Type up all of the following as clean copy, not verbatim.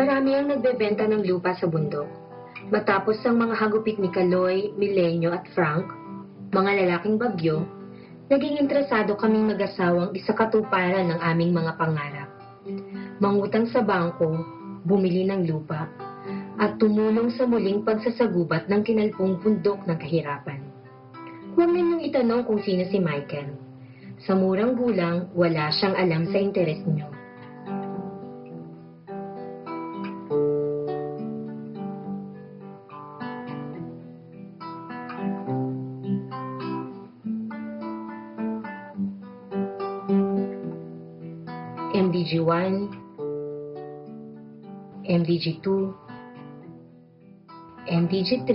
Marami ang nagbebenta ng lupa sa bundok. Matapos ang mga hagupit ni Kaloy, Milenyo at Frank, mga lalaking bagyo, naging interesado kaming mag-asawang isakatuparan ng aming mga pangarap. Mangutang sa bangko, bumili ng lupa, at tumulong sa muling pagsasagubat ng kinalpong bundok ng kahirapan. Huwag ninyong itanong kung sino si Michael. Sa murang gulang, wala siyang alam sa interes niyo. MDG-1, MDG-2, MDG-3,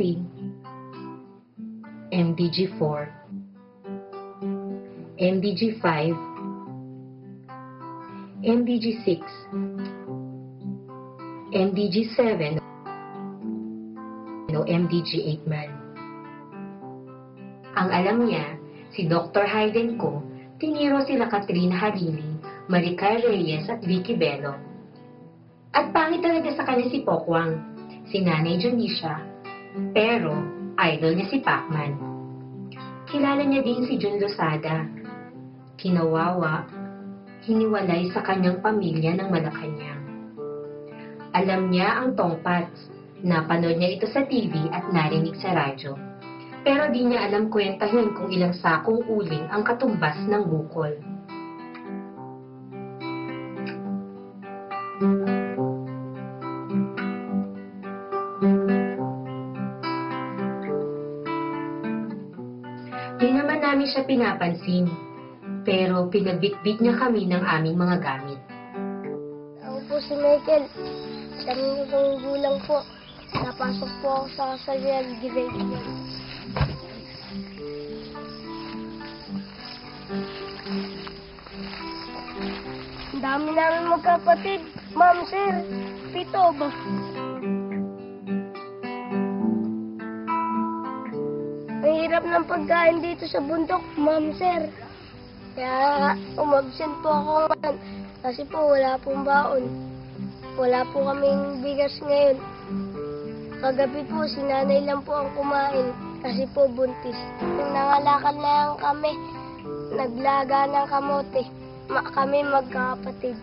MDG-4, MDG-5, MDG-6, MDG-7, o MDG-8 man. Ang alam niya, si Dr. Hayden ko, tiniro sila Katrina Halili, Maricar Reyes at Vicky Bello. At pangit talaga sa kanya si Pokwang, si Nanay Junisha, pero idol niya si Pacman. Kilala niya din si Jun Losada, kinawawa, hiniwalay sa kanyang pamilya ng Malacanang. Alam niya ang tongpats, napanood niya ito sa TV at narinig sa radyo. Pero di niya alam kwentahin kung ilang sakong uling ang katumbas ng bukol. Di naman namin siya pinapansin, pero pinagbitbit niya kami ng aming mga gamit. Ako po si Michael, 10 gulang po. Napasok po ako sa Kasalian Grade 1. Ang dami namin magkapatid, ma'am, sir. 7 ba? Ang hirap ng pagkain dito sa bundok, ma'am, sir. Kaya umabsent po ako ngayon kasi po wala pong baon. Wala po kaming bigas ngayon. Kagabi po, si nanay lang po ang kumain kasi po buntis. Nung nangalakal na lang kami, naglaga ng kamote. Kami magkakapatid.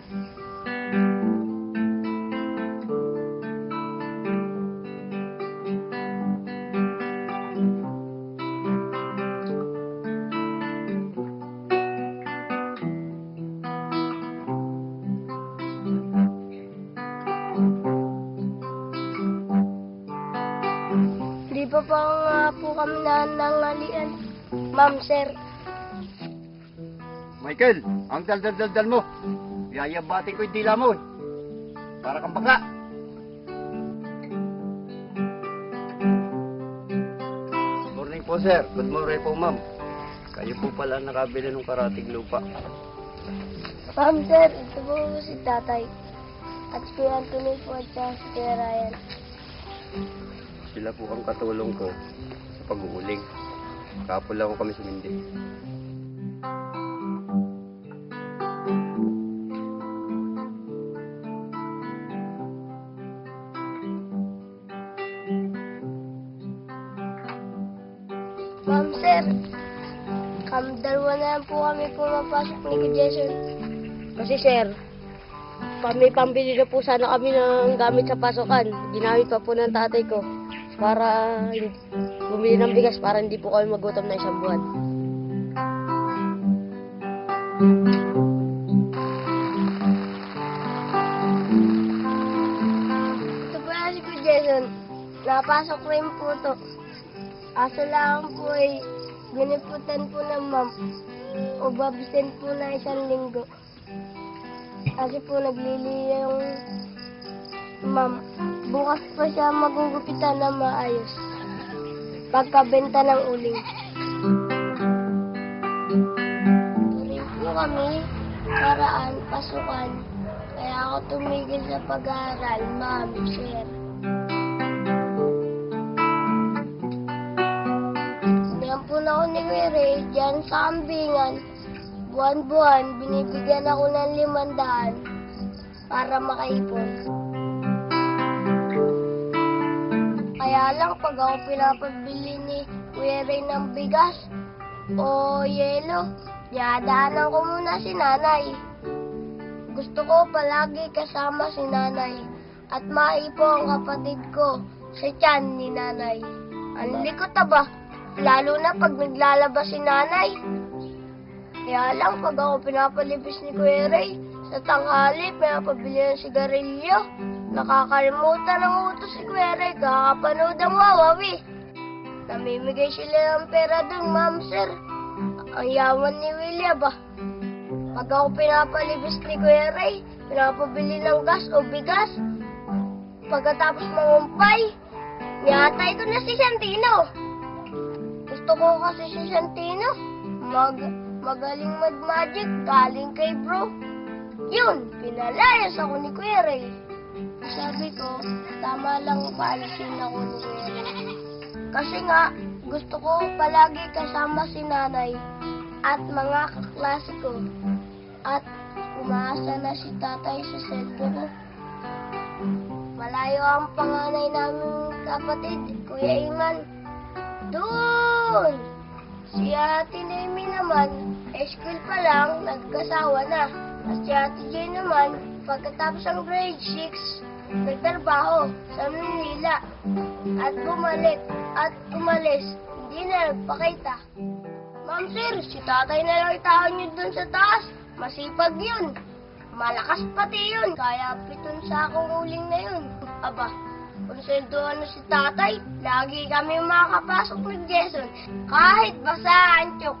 pa nga po kami nanangalian, ma'am, sir. Michael, ang dal-dal-dal mo. Yayabatin ko yung dila mo. Para kang baka. Good morning po, sir. Good morning po, ma'am. Kayo po pala nakabili ng karating lupa. Ma'am, sir, ito po si tatay. At si Kuya Anthony po at saka si Kuya Ryan. Sila po ang katulong ko sa pag-uuling. Kapula ko kami sumindi. Ma'am, sir, dalawa na lang po kami pumapasok ni Kuya Jason. Kasi sir, may pambili na po sana kami ng gamit sa pasokan. Ginamit pa po ng tatay ko para bumili ng bigas para hindi po kami magutom na isang buwan. Ito po na si Kuya Jason. Napasok rin po to. Aso lang po ay giniputan po ng ma'am. O babisen po na isang linggo. Kasi po nagliliya yung ma'am. Bukas pa siya magugupitan na maayos. Pagkabenta ng uling. Turing po kami, paraan, pasukan. Kaya ako tumigil sa pag-aaral, ma'am, sir. Yan po na ako ni Kuya Ray, dyan sa kambingan. Buwan-buwan, binibigyan ako ng 500 para makaipon. Kaya lang, pag ako pinapabili ni Kuya Ray ng bigas o yelo, dinadaanan ko muna si nanay. Gusto ko palagi kasama si nanay at maipo ang kapatid ko sa tiyan ni nanay. Ang likot ba? Lalo na pag naglalabas si nanay. Kaya lang, pag ako pinapalibis ni Kuya Ray, sa tanghali, pinapabili ng sigarilyo. Nakakalimutan ng utos si Kuya Ray, kakapanood ang wawawi. Namimigay sila ng pera dun, ma'am, sir. Ang yaman ni William ba? Pag ako pinapalibis ni Kuya Ray, pinapabili ng gas o bigas. Pagkatapos mangumpay, niatay ko na si Santino. Gusto ko kasi si Santino. Magaling mag-magic galing kay bro. Yun, pinalayas ako ni Kuya Ray. Sabi ko, tama lang paalisin ako ni Kuya Ray. Kasi nga, gusto ko palagi kasama si nanay at mga kaklase ko. At umaasa na si tatay sa selfie ko. Malayo ang panganay naming kapatid, Kuya Iman. Doon! Si Ate Nemi naman, school pa lang, nagkasawa na. At si Ate Jay naman, pagkatapos ng grade 6, nagtrabaho sa Manila. At bumalik at umalis, hindi na nagpakita. Ma'am sir, si tatay na lang itahan niyo dun sa taas. Masipag yun. Malakas pati yun. Kaya 7 sakong uling na yun. Aba, kung sentuhan na si tatay, lagi kami makakapasok ng Jason. Kahit basa, antyok.